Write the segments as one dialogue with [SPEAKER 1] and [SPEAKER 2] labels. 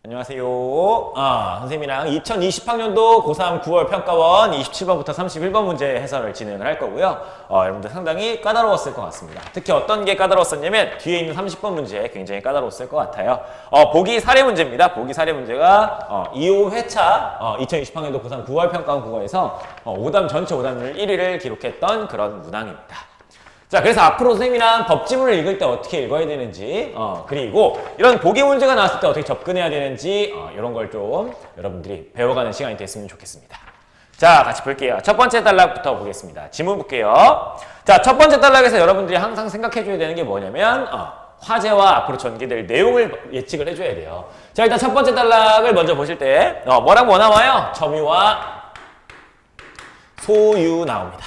[SPEAKER 1] 안녕하세요. 선생님이랑 2020학년도 고3 9월 평가원 27번부터 31번 문제 해설을 진행을 할 거고요. 여러분들 상당히 까다로웠을 것 같습니다. 특히 어떤 게 까다로웠었냐면 뒤에 있는 30번 문제 굉장히 까다로웠을 것 같아요. 보기 사례 문제입니다. 보기 사례 문제가 2호 회차 2020학년도 고3 9월 평가원 국어에서 전체 오답률 1위를 기록했던 그런 문항입니다. 자, 그래서 앞으로 선생님이랑 법지문을 읽을 때 어떻게 읽어야 되는지, 그리고 이런 보기 문제가 나왔을 때 어떻게 접근해야 되는지, 이런 걸 좀 여러분들이 배워가는 시간이 됐으면 좋겠습니다. 자, 같이 볼게요. 첫 번째 단락부터 보겠습니다. 지문 볼게요. 자, 첫 번째 단락에서 여러분들이 항상 생각해줘야 되는 게 뭐냐면, 화제와 앞으로 전개될 내용을 예측을 해줘야 돼요. 자, 일단 첫 번째 단락을 먼저 보실 때, 뭐랑 뭐 나와요? 점유와 소유 나옵니다.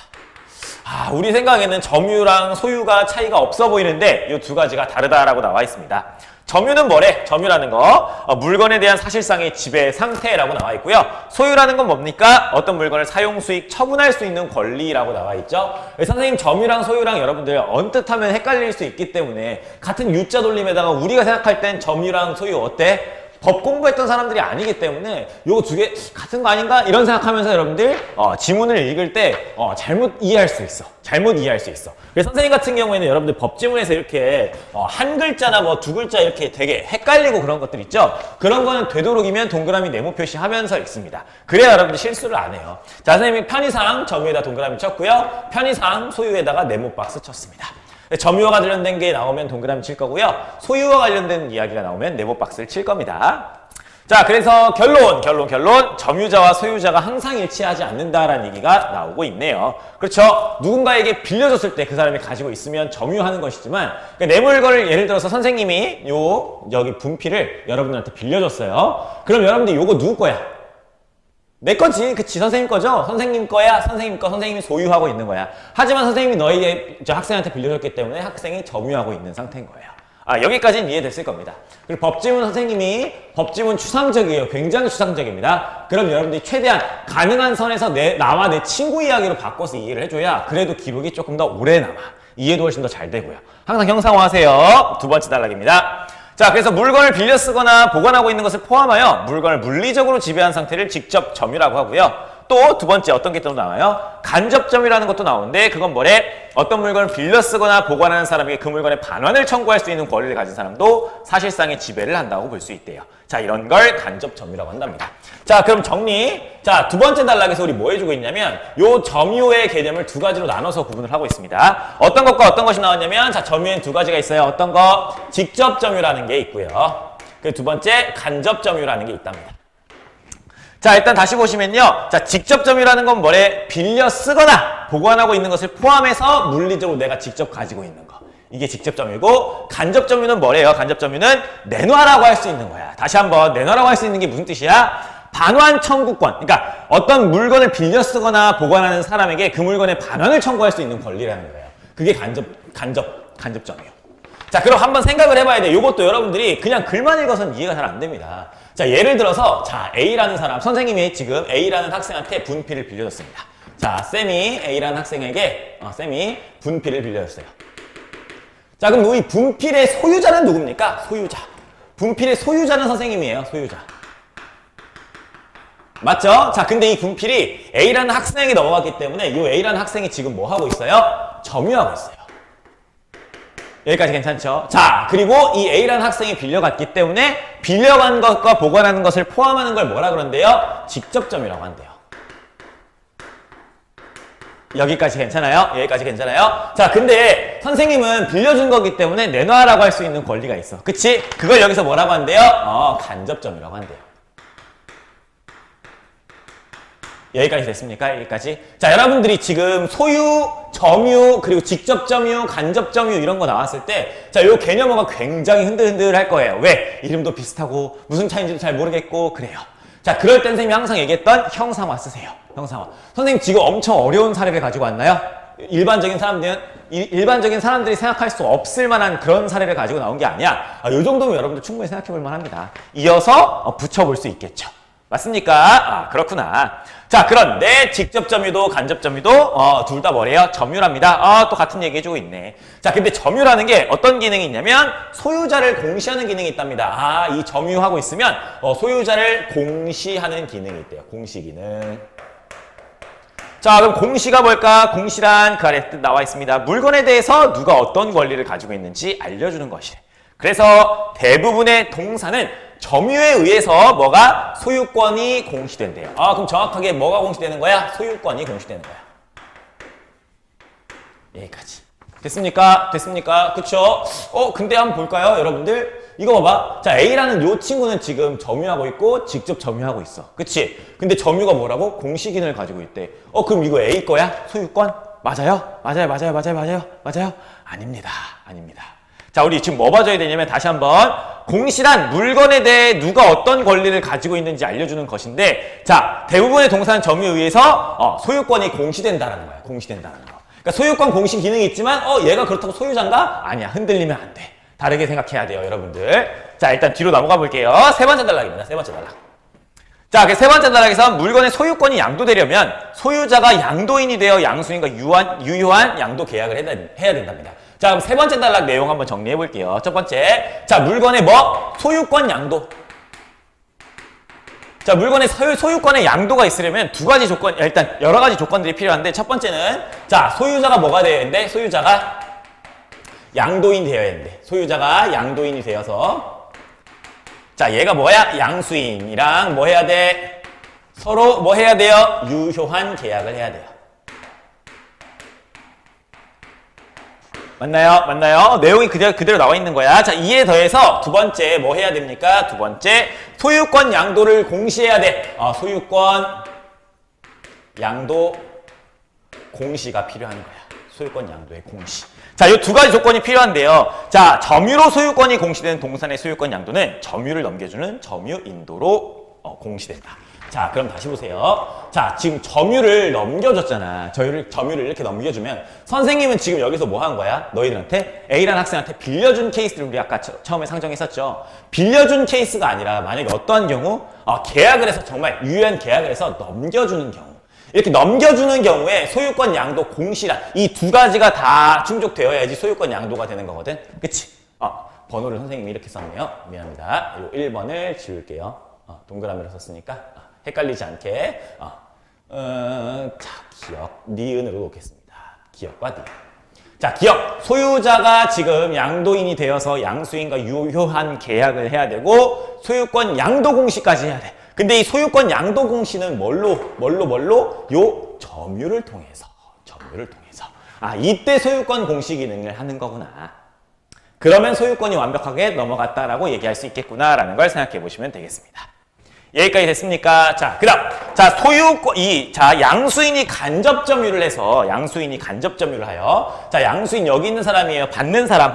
[SPEAKER 1] 우리 생각에는 점유랑 소유가 차이가 없어 보이는데 이 두 가지가 다르다라고 나와 있습니다. 점유는 뭐래? 점유라는 거 물건에 대한 사실상의 지배 상태라고 나와 있고요. 소유라는 건 뭡니까? 어떤 물건을 사용, 수익, 처분할 수 있는 권리라고 나와 있죠. 선생님 점유랑 소유랑 여러분들 언뜻 하면 헷갈릴 수 있기 때문에 같은 U자 돌림에다가 우리가 생각할 땐 점유랑 소유 어때? 법 공부했던 사람들이 아니기 때문에 요거 두 개 같은 거 아닌가? 이런 생각하면서 여러분들 지문을 읽을 때 잘못 이해할 수 있어. 그래서 선생님 같은 경우에는 여러분들 법지문에서 이렇게 한 글자나 뭐 두 글자 이렇게 되게 헷갈리고 그런 것들 있죠? 그런 거는 되도록이면 동그라미 네모 표시하면서 읽습니다. 그래야 여러분들 실수를 안 해요. 자, 선생님이 편의상 점유에다 동그라미 쳤고요. 편의상 소유에다가 네모 박스 쳤습니다. 점유와 관련된 게 나오면 동그라미 칠 거고요. 소유와 관련된 이야기가 나오면 네모 박스를 칠 겁니다. 자, 그래서 결론. 점유자와 소유자가 항상 일치하지 않는다라는 얘기가 나오고 있네요. 그렇죠. 누군가에게 빌려줬을 때 그 사람이 가지고 있으면 점유하는 것이지만 내 물건을 예를 들어서 선생님이 여기 분필을 여러분들한테 빌려줬어요. 그럼 여러분들 요거 누구 거야? 내 거지. 그치. 선생님 거죠? 선생님 거야. 선생님 거. 선생님이 소유하고 있는 거야. 하지만 선생님이 너희의 학생한테 빌려줬기 때문에 학생이 점유하고 있는 상태인 거예요. 여기까지는 이해됐을 겁니다. 그리고 법지문 선생님이 법지문 추상적이에요. 굉장히 추상적입니다. 그럼 여러분들이 최대한 가능한 선에서 나와 내 친구 이야기로 바꿔서 이해를 해줘야 그래도 기록이 조금 더 오래 남아. 이해도 훨씬 더 잘 되고요. 항상 형상화하세요. 두 번째 단락입니다. 자, 그래서 물건을 빌려 쓰거나 보관하고 있는 것을 포함하여 물건을 물리적으로 지배한 상태를 직접 점유라고 하고요. 또 두 번째 어떤 게 또 나와요? 간접 점유라는 것도 나오는데 그건 뭐래? 어떤 물건을 빌려 쓰거나 보관하는 사람에게 그 물건의 반환을 청구할 수 있는 권리를 가진 사람도 사실상의 지배를 한다고 볼 수 있대요. 자, 이런 걸 간접 점유라고 한답니다. 자, 그럼 정리. 자, 두 번째 단락에서 우리 뭐 해주고 있냐면 요 점유의 개념을 두 가지로 나눠서 구분을 하고 있습니다. 어떤 것과 어떤 것이 나왔냐면 자, 점유에는 두 가지가 있어요. 어떤 거? 직접 점유라는 게 있고요. 그 두 번째 간접 점유라는 게 있답니다. 자, 일단 다시 보시면요. 자, 직접 점유라는 건 뭐래? 빌려 쓰거나 보관하고 있는 것을 포함해서 물리적으로 내가 직접 가지고 있는 거. 이게 직접 점유고, 간접 점유는 뭐래요? 간접 점유는 내놔라고 할 수 있는 거야. 다시 한번 내놔라고 할 수 있는 게 무슨 뜻이야? 반환 청구권. 그러니까 어떤 물건을 빌려 쓰거나 보관하는 사람에게 그 물건의 반환을 청구할 수 있는 권리라는 거예요. 그게 간접 점유. 자, 그럼 한번 생각을 해봐야 돼. 요것도 여러분들이 그냥 글만 읽어서는 이해가 잘 안 됩니다. 자, 예를 들어서 자, A라는 사람, 선생님이 지금 A라는 학생한테 분필을 빌려줬습니다. 자, 쌤이 A라는 학생에게 쌤이 분필을 빌려줬어요. 자, 그럼 이 분필의 소유자는 누굽니까? 소유자. 분필의 소유자는 선생님이에요. 소유자. 맞죠? 자, 근데 이 분필이 A라는 학생에게 넘어갔기 때문에 이 A라는 학생이 지금 뭐 하고 있어요? 점유하고 있어요. 여기까지 괜찮죠? 자, 그리고 이 A라는 학생이 빌려갔기 때문에 빌려간 것과 보관하는 것을 포함하는 걸 뭐라 그런대요? 직접 점유라고 한대요. 여기까지 괜찮아요? 여기까지 괜찮아요? 자, 근데 선생님은 빌려준 거기 때문에 내놔라고 할 수 있는 권리가 있어. 그치? 그걸 여기서 뭐라고 한대요? 간접 점유라고 한대요. 여기까지 됐습니까? 여기까지. 자, 여러분들이 지금 소유, 점유, 그리고 직접 점유, 간접 점유 이런 거 나왔을 때 자, 요 개념어가 굉장히 흔들흔들할 거예요. 왜? 이름도 비슷하고 무슨 차이인지도 잘 모르겠고 그래요. 자, 그럴 땐 선생님이 항상 얘기했던 형상화 쓰세요. 형상화. 선생님 지금 엄청 어려운 사례를 가지고 왔나요? 일반적인 사람들이 생각할 수 없을 만한 그런 사례를 가지고 나온 게 아니야. 요 정도면 여러분들 충분히 생각해 볼 만합니다. 이어서 붙여볼 수 있겠죠. 맞습니까? 아, 그렇구나. 자, 그런데 직접 점유도 간접 점유도 둘 다 뭐래요? 점유랍니다. 아, 또 같은 얘기 해주고 있네. 자, 근데 점유라는 게 어떤 기능이 있냐면 소유자를 공시하는 기능이 있답니다. 아, 이 점유하고 있으면 소유자를 공시하는 기능이 있대요. 공시 기능. 자, 그럼 공시가 뭘까? 공시란 그 아래 뜻 나와 있습니다. 물건에 대해서 누가 어떤 권리를 가지고 있는지 알려주는 것이래. 그래서 대부분의 동사는 점유에 의해서 뭐가 소유권이 공시된대요. 아, 그럼 정확하게 뭐가 공시되는 거야? 소유권이 공시되는 거야. 여기까지. 됐습니까? 됐습니까? 그쵸? 근데 한번 볼까요, 여러분들? 이거 봐봐. 자, A라는 요 친구는 지금 점유하고 있고 직접 점유하고 있어. 그치? 근데 점유가 뭐라고? 공시기능을 가지고 있대. 그럼 이거 A 거야? 소유권? 맞아요? 맞아요? 아닙니다. 아닙니다. 자, 우리 지금 뭐 봐줘야 되냐면 다시 한번 공시란 물건에 대해 누가 어떤 권리를 가지고 있는지 알려주는 것인데, 자, 대부분의 동사는 점유에 의해서 소유권이 공시된다라는 거야. 공시된다는 거. 그러니까 소유권 공시 기능이 있지만 얘가 그렇다고 소유자인가? 아니야. 흔들리면 안 돼. 다르게 생각해야 돼요, 여러분들. 자, 일단 뒤로 넘어가 볼게요. 세 번째 단락입니다. 세 번째 단락. 자, 그 세 번째 단락에서 물건의 소유권이 양도되려면 소유자가 양도인이 되어 양수인과 유효한 양도 계약을 해야 된답니다. 자, 그럼 세 번째 단락 내용 한번 정리해 볼게요. 첫 번째. 자, 물건의 소유권 양도. 자, 물건의 소유권의 양도가 있으려면 두 가지 조건, 일단 여러 가지 조건들이 필요한데, 첫 번째는, 자, 소유자가 뭐가 되어야 되는데? 소유자가 양도인이 되어야 되는데. 소유자가 양도인이 되어서, 자, 얘가 뭐야? 양수인이랑 뭐 해야 돼? 서로 뭐 해야 돼요? 유효한 계약을 해야 돼요. 맞나요? 내용이 그대로 나와 있는 거야. 자, 이에 더해서 두 번째 뭐 해야 됩니까? 두 번째, 소유권 양도를 공시해야 돼. 소유권 양도 공시가 필요한 거야. 소유권 양도의 공시. 자, 이 두 가지 조건이 필요한데요. 자, 점유로 소유권이 공시되는 동산의 소유권 양도는 점유를 넘겨주는 점유 인도로 공시된다. 자, 그럼 다시 보세요. 자, 지금 점유를 넘겨줬잖아. 점유를 이렇게 넘겨주면 선생님은 지금 여기서 뭐 한 거야? 너희들한테 A라는 학생한테 빌려준 케이스를 우리 아까 처음에 상정했었죠. 빌려준 케이스가 아니라 만약에 어떠한 경우 계약을 해서 정말 유효한 계약을 해서 넘겨주는 경우. 이렇게 넘겨주는 경우에 소유권 양도 공시란 이 두 가지가 다 충족되어야지 소유권 양도가 되는 거거든. 그치? 번호를 선생님이 이렇게 썼네요. 미안합니다. 요 1번을 지울게요. 동그라미로 썼으니까 헷갈리지 않게. 자, 기억. 니은으로 놓겠습니다. 기억과 니은. 자, 기억. 소유자가 지금 양도인이 되어서 양수인과 유효한 계약을 해야 되고 소유권 양도 공시까지 해야 돼. 근데 이 소유권 양도 공시는 뭘로? 요 점유를 통해서. 이때 소유권 공시 기능을 하는 거구나. 그러면 소유권이 완벽하게 넘어갔다라고 얘기할 수 있겠구나라는 걸 생각해 보시면 되겠습니다. 여기까지 됐습니까? 자, 그 다음. 자, 양수인이 간접 점유를 해서, 하여. 자, 양수인 여기 있는 사람이에요. 받는 사람.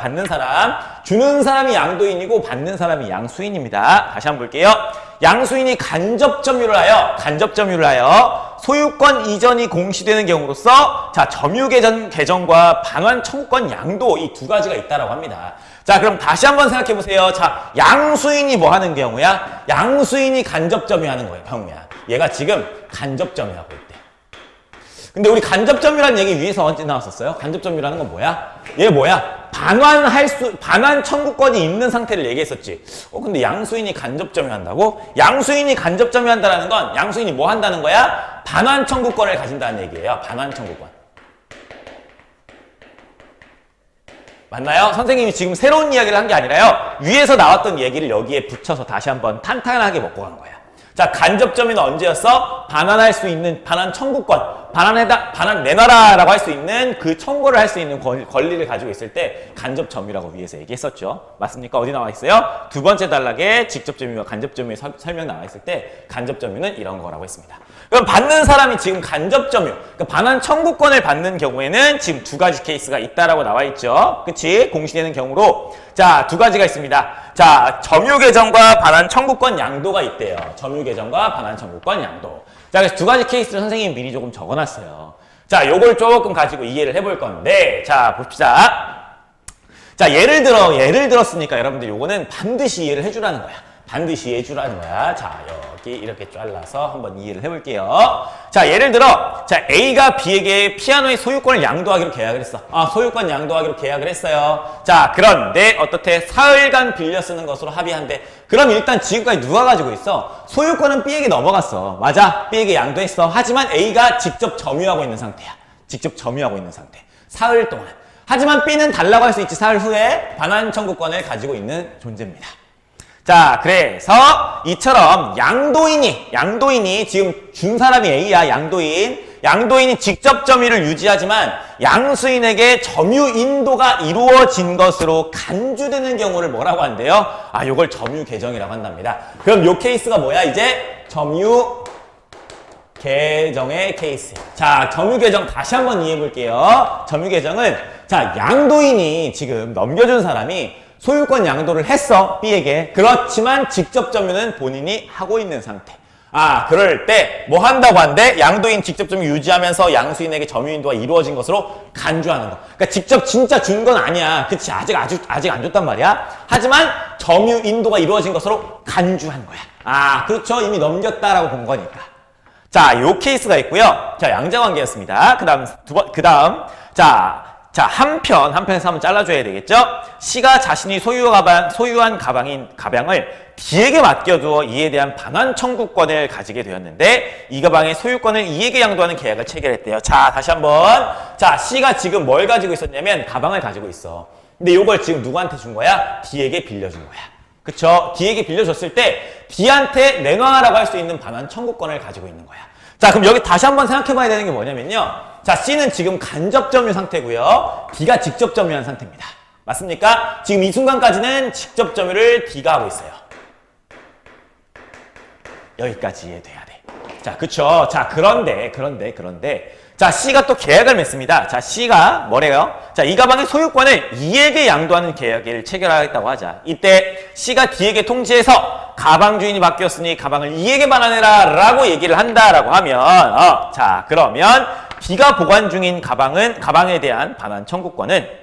[SPEAKER 1] 주는 사람이 양도인이고, 받는 사람이 양수인입니다. 다시 한번 볼게요. 양수인이 간접 점유를 하여, 소유권 이전이 공시되는 경우로서, 자, 점유 개정과 반환 청구권 양도 이 두 가지가 있다라고 합니다. 자, 그럼 다시 한번 생각해 보세요. 자, 양수인이 뭐 하는 경우야? 양수인이 간접 점유하는 거예요, 경우야. 얘가 지금 간접 점유하고 있대. 근데 우리 간접 점유라는 얘기 위에서 언제 나왔었어요? 간접 점유라는 건 뭐야? 얘 뭐야? 반환 청구권이 있는 상태를 얘기했었지. 근데 양수인이 간접 점유한다고? 양수인이 간접 점유한다는 건 양수인이 뭐 한다는 거야? 반환 청구권을 가진다는 얘기예요. 반환 청구권. 맞나요? 선생님이 지금 새로운 이야기를 한 게 아니라요. 위에서 나왔던 얘기를 여기에 붙여서 다시 한번 탄탄하게 먹고 간 거야. 자, 간접 점유는 언제였어? 반환할 수 있는 반환 청구권. 반환 내놔라라고 할 수 있는 그 청구를 할 수 있는 권리를 가지고 있을 때 간접 점유라고 위에서 얘기했었죠. 맞습니까? 어디 나와 있어요? 두 번째 단락에 직접 점유와 간접 점유의 설명 나와 있을 때 간접 점유는 이런 거라고 했습니다. 그럼 받는 사람이 지금 간접 점유, 그러니까 반환 청구권을 받는 경우에는 지금 두 가지 케이스가 있다라고 나와 있죠. 그치? 공시되는 경우로. 자, 두 가지가 있습니다. 자, 점유 개정과 반환 청구권 양도가 있대요. 점유 개정과 반환 청구권 양도. 자, 그래서 두 가지 케이스를 선생님이 미리 조금 적어놨어요. 자, 요걸 조금 가지고 이해를 해볼 건데, 자, 봅시다. 자, 예를 들었으니까 여러분들 요거는 반드시 이해를 해주라는 거야. 반드시 이해해주라는 거야. 자, 여기 이렇게 잘라서 한번 이해를 해볼게요. 자, 예를 들어, 자, A가 B에게 피아노의 소유권을 양도하기로 계약을 했어. 소유권 양도하기로 계약을 했어요. 자, 그런데 어떻게 사흘간 빌려 쓰는 것으로 합의한대. 그럼 일단 지금까지 누가 가지고 있어? 소유권은 B에게 넘어갔어. 맞아. B에게 양도했어. 하지만 A가 직접 점유하고 있는 상태야. 직접 점유하고 있는 상태. 사흘 동안. 하지만 B는 달라고 할 수 있지. 사흘 후에 반환 청구권을 가지고 있는 존재입니다. 자, 그래서 이처럼 양도인이 지금 준 사람이 A야. 양도인이 직접 점유를 유지하지만 양수인에게 점유 인도가 이루어진 것으로 간주되는 경우를 뭐라고 한대요? 요걸 점유 개정이라고 한답니다. 그럼 요 케이스가 뭐야? 이제 점유 개정의 케이스. 자, 점유 개정 다시 한번 이해해 볼게요. 점유 개정은 자, 양도인이 지금 넘겨준 사람이 소유권 양도를 했어, B에게. 그렇지만 직접 점유는 본인이 하고 있는 상태. 그럴 때 뭐 한다고 한대? 양도인 직접 점유 유지하면서 양수인에게 점유 인도가 이루어진 것으로 간주하는 거. 그러니까 직접 진짜 준 건 아니야. 그치? 아직 안 줬단 말이야. 하지만 점유 인도가 이루어진 것으로 간주한 거야. 그렇죠. 이미 넘겼다라고 본 거니까. 자, 요 케이스가 있고요. 자, 양자관계였습니다. 한편에서 한번 잘라줘야 되겠죠? C가 자신이 소유한 가방을 D에게 맡겨두어 이에 대한 반환 청구권을 가지게 되었는데 이 가방의 소유권을 E에게 양도하는 계약을 체결했대요. 자, 다시 한번. 자, C가 지금 뭘 가지고 있었냐면 가방을 가지고 있어. 근데 이걸 지금 누구한테 준 거야? D에게 빌려준 거야. 그쵸? D에게 빌려줬을 때 D한테 내놔라고 할 수 있는 반환 청구권을 가지고 있는 거야. 자, 그럼 여기 다시 한번 생각해봐야 되는 게 뭐냐면요. 자, C는 지금 간접 점유 상태고요. D가 직접 점유한 상태입니다. 맞습니까? 지금 이 순간까지는 직접 점유를 D가 하고 있어요. 여기까지 이해돼야 돼. 자, 그쵸? 자, 그런데. 자, C가 또 계약을 맺습니다. 자, C가 뭐래요? 자, 이 가방의 소유권을 E에게 양도하는 계약을 체결하겠다고 하자. 이때 C가 D에게 통지해서 가방 주인이 바뀌었으니 가방을 E에게 반환해라 라고 얘기를 한다라고 하면 자, 그러면 D가 보관 중인 가방에 대한 반환 청구권은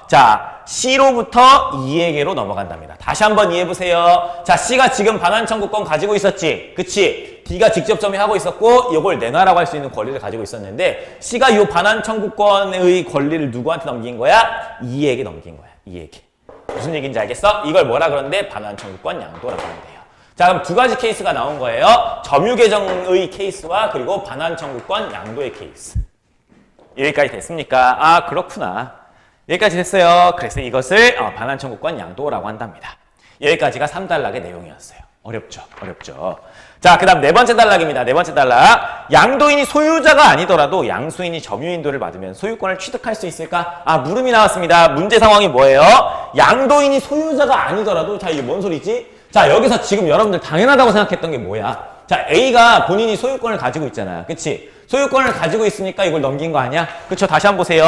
[SPEAKER 1] 자, C로부터 E에게로 넘어간답니다. 다시 한번 이해해보세요. 자, C가 지금 반환 청구권 가지고 있었지. 그치? D가 직접 점유하고 있었고 이걸 내놔라고 할 수 있는 권리를 가지고 있었는데 C가 이 반환 청구권의 권리를 누구한테 넘긴 거야? E에게 넘긴 거야. E에게. 무슨 얘기인지 알겠어? 이걸 뭐라 그러는데 반환 청구권 양도라고 하는데요. 자, 그럼 두 가지 케이스가 나온 거예요. 점유 개정의 케이스와 그리고 반환 청구권 양도의 케이스. 여기까지 됐습니까? 그렇구나. 여기까지 됐어요. 그래서 이것을 반환 청구권 양도라고 한답니다. 여기까지가 3단락의 내용이었어요. 어렵죠? 자, 그 다음 네 번째 단락입니다. 네 번째 단락. 양도인이 소유자가 아니더라도 양수인이 점유인도를 받으면 소유권을 취득할 수 있을까? 물음이 나왔습니다. 문제 상황이 뭐예요? 양도인이 소유자가 아니더라도, 자, 이게 뭔 소리지? 자, 여기서 지금 여러분들 당연하다고 생각했던 게 뭐야? 자, A가 본인이 소유권을 가지고 있잖아요. 그치? 소유권을 가지고 있으니까 이걸 넘긴 거 아니야? 그쵸? 다시 한번 보세요.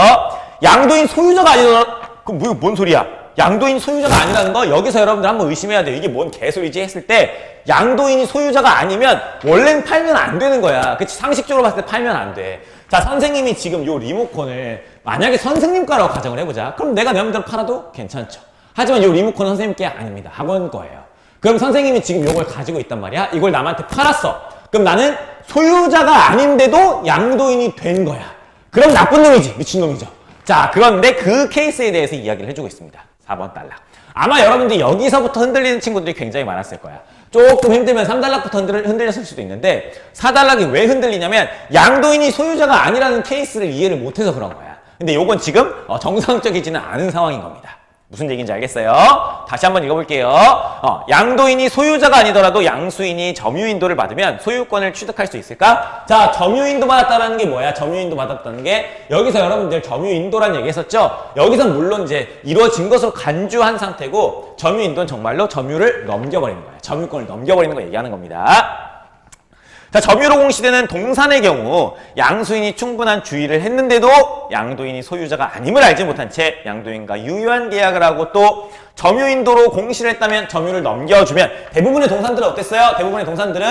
[SPEAKER 1] 양도인 소유자가 아니더라도, 그럼 뭔 소리야? 양도인 소유자가 아니라는 거 여기서 여러분들 한번 의심해야 돼요. 이게 뭔 개소리지 했을 때 양도인이 소유자가 아니면 원래는 팔면 안 되는 거야. 그치? 상식적으로 봤을 때 팔면 안 돼. 자, 선생님이 지금 요 리모컨을 만약에 선생님 거라고 가정을 해보자. 그럼 내가 내 맘대로 팔아도 괜찮죠. 하지만 요 리모컨은 선생님 게 아닙니다. 학원 거예요. 그럼 선생님이 지금 요걸 가지고 있단 말이야. 이걸 남한테 팔았어. 그럼 나는 소유자가 아닌데도 양도인이 된 거야. 그럼 나쁜 놈이지. 미친놈이죠. 자, 그런데 그 케이스에 대해서 이야기를 해주고 있습니다. 4번 단락. 아마 여러분들이 여기서부터 흔들리는 친구들이 굉장히 많았을 거야. 조금 힘들면 3단락부터 흔들렸을 수도 있는데 4단락이 왜 흔들리냐면 양도인이 소유자가 아니라는 케이스를 이해를 못해서 그런 거야. 근데 요건 지금 정상적이지는 않은 상황인 겁니다. 무슨 얘기인지 알겠어요? 다시 한번 읽어볼게요. 양도인이 소유자가 아니더라도 양수인이 점유인도를 받으면 소유권을 취득할 수 있을까? 자, 점유인도 받았다는 게 뭐야? 점유인도 받았다는 게 여기서 여러분들 점유인도란 얘기 했었죠? 여기서 물론 이제 이루어진 것으로 간주한 상태고 점유인도는 정말로 점유를 넘겨버리는 거야. 점유권을 넘겨버리는 거 얘기하는 겁니다. 자, 점유로 공시되는 동산의 경우 양수인이 충분한 주의를 했는데도 양도인이 소유자가 아님을 알지 못한 채 양도인과 유효한 계약을 하고 또 점유인도로 공시를 했다면 점유를 넘겨주면 대부분의 동산들은 어땠어요? 대부분의 동산들은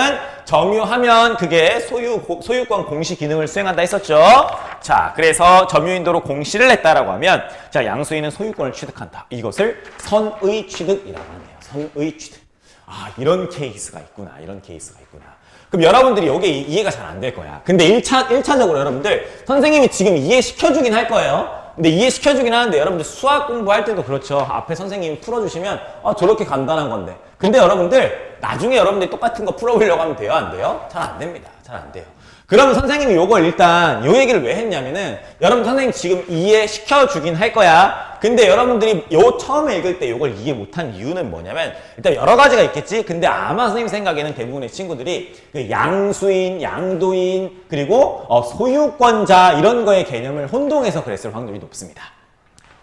[SPEAKER 1] 점유하면 그게 소유권 공시 기능을 수행한다 했었죠. 자, 그래서 점유인도로 공시를 했다라고 하면 자, 양수인은 소유권을 취득한다. 이것을 선의 취득이라고 하네요. 선의 취득. 아, 이런 케이스가 있구나. 이런 케이스가 있구나. 그럼 여러분들이 여기에 이해가 잘 안 될 거야. 근데 1차적으로 여러분들 선생님이 지금 이해시켜주긴 할 거예요. 근데 이해시켜주긴 하는데 여러분들 수학 공부할 때도 그렇죠. 앞에 선생님이 풀어주시면 저렇게 간단한 건데. 근데 여러분들 나중에 여러분들이 똑같은 거 풀어보려고 하면 돼요? 안 돼요? 잘 안 됩니다. 잘 안 돼요. 그러면 선생님이 요걸 일단 요 얘기를 왜 했냐면은 여러분 선생님 지금 이해시켜주긴 할 거야. 근데 여러분들이 요 처음에 읽을 때 요걸 이해 못한 이유는 뭐냐면 일단 여러 가지가 있겠지. 근데 아마 선생님 생각에는 대부분의 친구들이 그 양수인, 양도인 그리고 소유권자 이런 거의 개념을 혼동해서 그랬을 확률이 높습니다.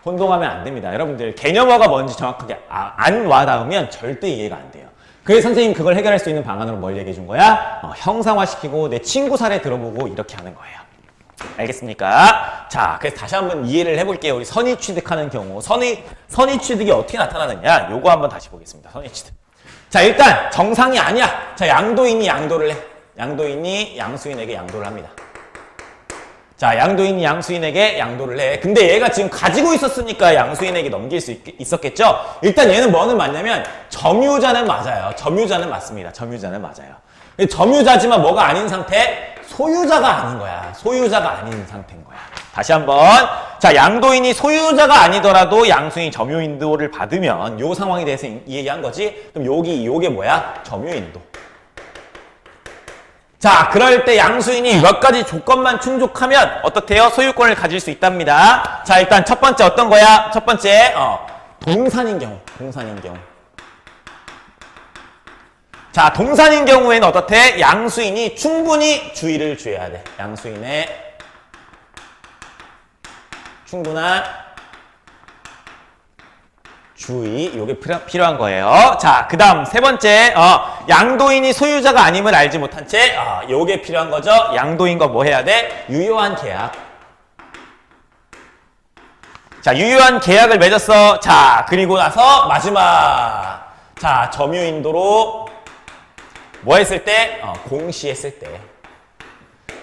[SPEAKER 1] 혼동하면 안 됩니다. 여러분들 개념어가 뭔지 정확하게 안 와닿으면 절대 이해가 안 돼요. 그래서 선생님 그걸 해결할 수 있는 방안으로 뭘 얘기해 준 거야? 형상화시키고 내 친구 사례 들어보고 이렇게 하는 거예요. 알겠습니까? 자, 그래서 다시 한번 이해를 해볼게요. 우리 선의 취득하는 경우. 선의 취득이 어떻게 나타나느냐? 요거 한번 다시 보겠습니다. 선의 취득. 자, 일단 정상이 아니야. 자, 양도인이 양도를 해. 양도인이 양수인에게 양도를 합니다. 자, 양도인이 양수인에게 양도를 해. 근데 얘가 지금 가지고 있었으니까 양수인에게 넘길 수 있었겠죠? 일단 얘는 뭐는 맞냐면 점유자는 맞아요. 점유자는 맞습니다. 점유자는 맞아요. 점유자지만 뭐가 아닌 상태? 소유자가 아닌 거야. 소유자가 아닌 상태인 거야. 다시 한번. 자, 양도인이 소유자가 아니더라도 양수인이 점유인도를 받으면 요 상황에 대해서 얘기한 거지. 그럼 요게 뭐야? 점유인도. 자, 그럴 때 양수인이 몇 가지 조건만 충족하면 어떻대요? 소유권을 가질 수 있답니다. 자, 일단 첫 번째 어떤 거야? 첫 번째, 동산인 경우. 자, 동산인 경우에는 어떻대? 양수인이 충분히 주의를 줘야 돼. 양수인의 충분한 주의, 요게 필요한 거예요. 자, 그 다음 세 번째, 양도인이 소유자가 아님을 알지 못한 채, 요게 필요한 거죠. 양도인과 뭐 해야 돼? 유효한 계약. 자, 유효한 계약을 맺었어. 자, 그리고 나서 마지막. 자, 점유인도로 뭐 했을 때? 공시했을 때.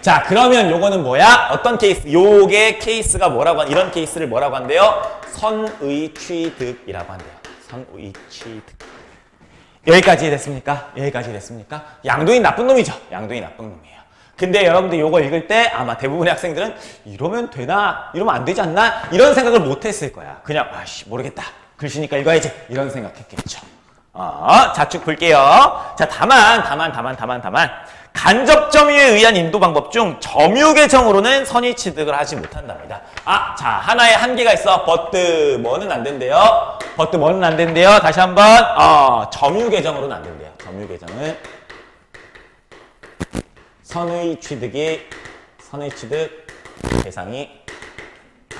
[SPEAKER 1] 자, 그러면 요거는 뭐야? 어떤 케이스? 요게 케이스가 뭐라고 이런 케이스를 뭐라고 한대요? 선의 취득이라고 한대요. 선의 취득. 여기까지 됐습니까? 여기까지 됐습니까? 양도인 나쁜 놈이죠. 양도인 나쁜 놈이에요. 근데 여러분들 요거 읽을 때 아마 대부분의 학생들은 이러면 되나? 이러면 안 되지 않나? 이런 생각을 못 했을 거야. 그냥 모르겠다. 글씨니까 읽어야지. 이런 생각했겠죠. 자축 볼게요. 자, 다만. 간접 점유에 의한 인도 방법 중 점유 계정으로는 선의 취득을 하지 못한답니다. 자, 하나의 한계가 있어. 버트 뭐는 안 된대요. 다시 한번 점유 계정으로는 안 된대요. 점유 계정은 선의 취득 대상이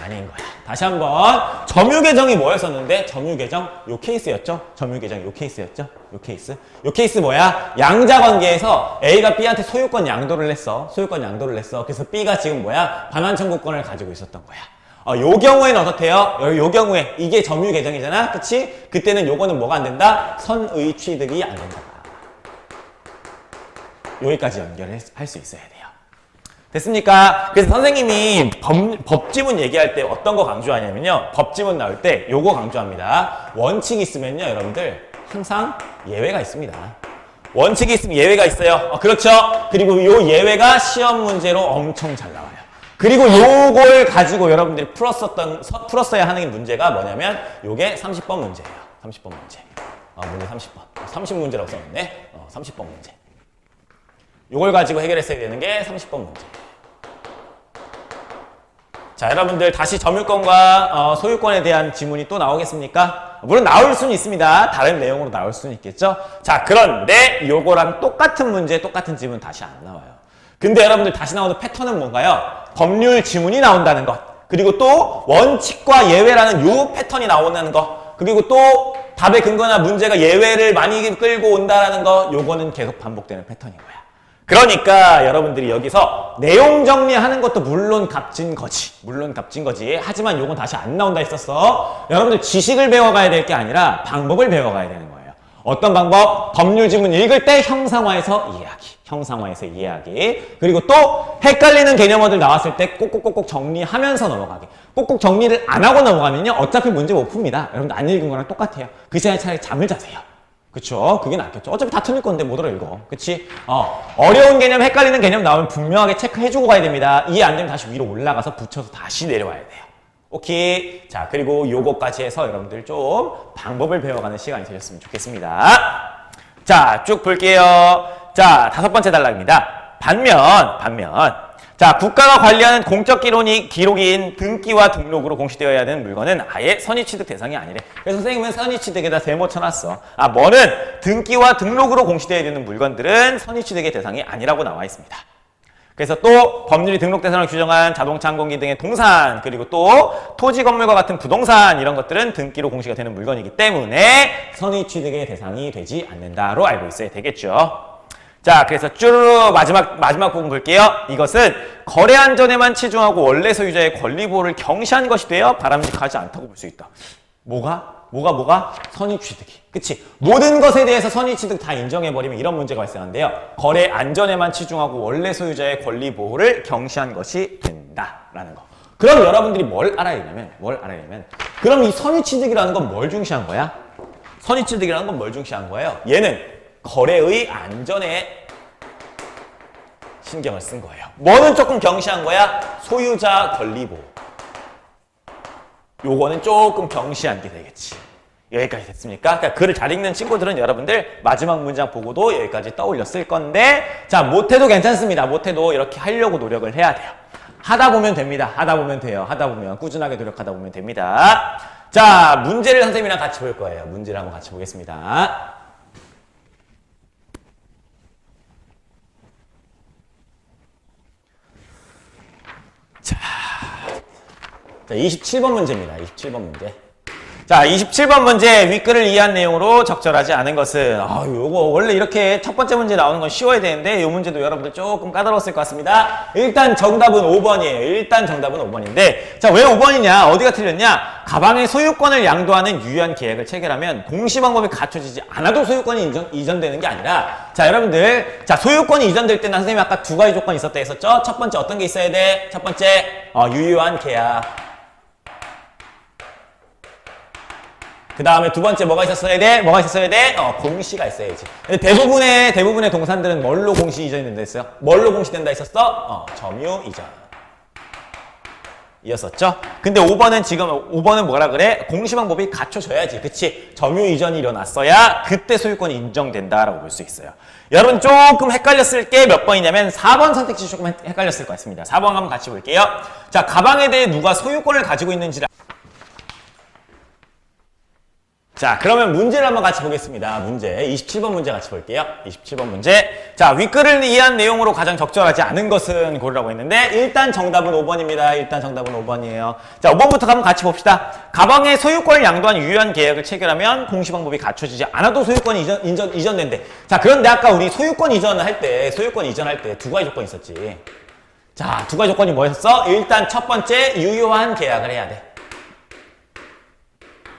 [SPEAKER 1] 아닌 거야. 다시 한번 점유 계정이 뭐였었는데 점유 계정 요 케이스였죠. 점유 계정 요 케이스였죠. 요 케이스 뭐야? 양자 관계에서 A가 B한테 소유권 양도를 했어. 그래서 B가 지금 뭐야? 반환 청구권을 가지고 있었던 거야. 요 경우에는 어떻대요? 요 경우에 이게 점유 계정이잖아. 그치? 그때는 요거는 뭐가 안 된다? 선의 취득이 안 된다. 여기까지 연결을 할 수 있어야 돼요. 됐습니까? 그래서 선생님이 법지문 얘기할 때 어떤 거 강조하냐면요. 법지문 나올 때 요거 강조합니다. 원칙이 있으면요, 여러분들 항상 예외가 있습니다. 원칙이 있으면 예외가 있어요. 그렇죠? 그리고 요 예외가 시험 문제로 엄청 잘 나와요. 그리고 요걸 가지고 여러분들이 풀었어야 하는 문제가 뭐냐면 요게 30번 문제예요. 30번 문제. 문제 30번. 30문제라고 써놨네. 30번 문제. 요걸 가지고 해결했어야 되는 게 30번 문제. 자, 여러분들 다시 점유권과 소유권에 대한 지문이 또 나오겠습니까? 물론 나올 수는 있습니다. 다른 내용으로 나올 수는 있겠죠. 자, 그런데 요거랑 똑같은 문제, 똑같은 지문 다시 안 나와요. 근데 여러분들 다시 나오는 패턴은 뭔가요? 법률 지문이 나온다는 것. 그리고 또 원칙과 예외라는 요 패턴이 나온다는 것. 그리고 또 답의 근거나 문제가 예외를 많이 끌고 온다는 거. 요거는 계속 반복되는 패턴인 거야. 그러니까 여러분들이 여기서 내용 정리하는 것도 물론 값진 거지. 하지만 요건 다시 안 나온다 했었어. 여러분들 지식을 배워가야 될 게 아니라 방법을 배워가야 되는 거예요. 어떤 방법? 법률 지문 읽을 때 형상화해서 이해하기. 그리고 또 헷갈리는 개념어들 나왔을 때 꼭꼭꼭꼭 정리하면서 넘어가기. 꼭꼭 정리를 안 하고 넘어가면요. 어차피 문제 못 풉니다. 여러분들 안 읽은 거랑 똑같아요. 그 시간에 차라리 잠을 자세요. 그쵸? 그게 낫겠죠. 어차피 다 틀릴 건데 못 알아 읽어. 그치? 어려운 개념, 헷갈리는 개념 나오면 분명하게 체크해주고 가야 됩니다. 이해 안 되면 다시 위로 올라가서 붙여서 다시 내려와야 돼요. 오케이. 자, 그리고 요거까지 해서 여러분들 좀 방법을 배워가는 시간이 되셨으면 좋겠습니다. 자, 쭉 볼게요. 자, 5번째 단락입니다. 반면. 자, 국가가 관리하는 공적 기록인 등기와 등록으로 공시되어야 하는 물건은 아예 선의취득 대상이 아니래. 그래서 선생님은 선의취득에다 세모 쳐놨어. 뭐는 등기와 등록으로 공시되어야 되는 물건들은 선의취득의 대상이 아니라고 나와 있습니다. 그래서 또 법률이 등록 대상을 규정한 자동차, 항공기 등의 동산, 그리고 또 토지, 건물과 같은 부동산 이런 것들은 등기로 공시가 되는 물건이기 때문에 선의취득의 대상이 되지 않는다로 알고 있어야 되겠죠. 자, 그래서 쭈루루 마지막 부분 볼게요. 이것은 거래 안전에만 치중하고 원래 소유자의 권리 보호를 경시한 것이 되어 바람직하지 않다고 볼 수 있다. 뭐가? 선의취득이. 그치? 모든 것에 대해서 선의취득 다 인정해버리면 이런 문제가 발생하는데요. 거래 안전에만 치중하고 원래 소유자의 권리 보호를 경시한 것이 된다라는 거. 그럼 여러분들이 뭘 알아야 되냐면 그럼 이 선의취득이라는 건 뭘 중시한 거야? 선의취득이라는 건 뭘 중시한 거예요? 얘는 거래의 안전에 신경을 쓴 거예요. 뭐는 조금 경시한 거야? 소유자 권리 보호. 요거는 조금 경시한 게 되겠지. 여기까지 됐습니까? 그러니까 글을 잘 읽는 친구들은 여러분들 마지막 문장 보고도 여기까지 떠올렸을 건데, 자, 못해도 괜찮습니다. 못해도 이렇게 하려고 노력을 해야 돼요. 하다 보면 됩니다. 하다 보면 돼요. 하다 보면 꾸준하게 노력하다 보면 됩니다. 자, 문제를 선생님이랑 같이 볼 거예요. 문제를 한번 같이 보겠습니다. 자, 27번 문제입니다. 27번 문제. 자, 27번 문제 윗글을 이해한 내용으로 적절하지 않은 것은 요거 원래 이렇게 첫 번째 문제 나오는 건 쉬워야 되는데 이 문제도 여러분들 조금 까다로웠을 것 같습니다. 일단 정답은 5번이에요. 자, 왜 5번이냐? 어디가 틀렸냐? 가방의 소유권을 양도하는 유효한 계약을 체결하면 공시 방법이 갖춰지지 않아도 소유권이 이전되는 게 아니라, 자, 여러분들, 자, 소유권이 이전될 때는 선생님이 아까 두 가지 조건이 있었다 했었죠? 첫 번째 어떤 게 있어야 돼? 첫 번째 유효한 계약. 그 다음에 두 번째 뭐가 있었어야 돼? 공시가 있어야지. 근데 대부분의 동산들은 뭘로 공시 이전이 된다 했어요? 뭘로 공시된다 했었어? 점유 이전. 이었었죠? 근데 5번은 뭐라 그래? 공시 방법이 갖춰져야지. 그치? 점유 이전이 일어났어야 그때 소유권이 인정된다라고 볼 수 있어요. 여러분 조금 헷갈렸을 게 몇 번이냐면 4번 선택지 조금 헷갈렸을 것 같습니다. 4번 한번 같이 볼게요. 자, 가방에 대해 누가 소유권을 가지고 있는지를. 자, 그러면 문제를 한번 같이 보겠습니다. 문제 27번 문제 같이 볼게요. 27번 문제. 자, 윗글을 이해한 내용으로 가장 적절하지 않은 것은 고르라고 했는데 일단 정답은 5번입니다. 자, 5번부터 한번 같이 봅시다. 가방의 소유권을 양도한 유효한 계약을 체결하면 공시 방법이 갖춰지지 않아도 소유권이 이전된대. 자, 그런데 아까 우리 소유권 이전할 때 두 가지 조건이 있었지. 자, 두 가지 조건이 뭐였어? 일단 첫 번째 유효한 계약을 해야 돼.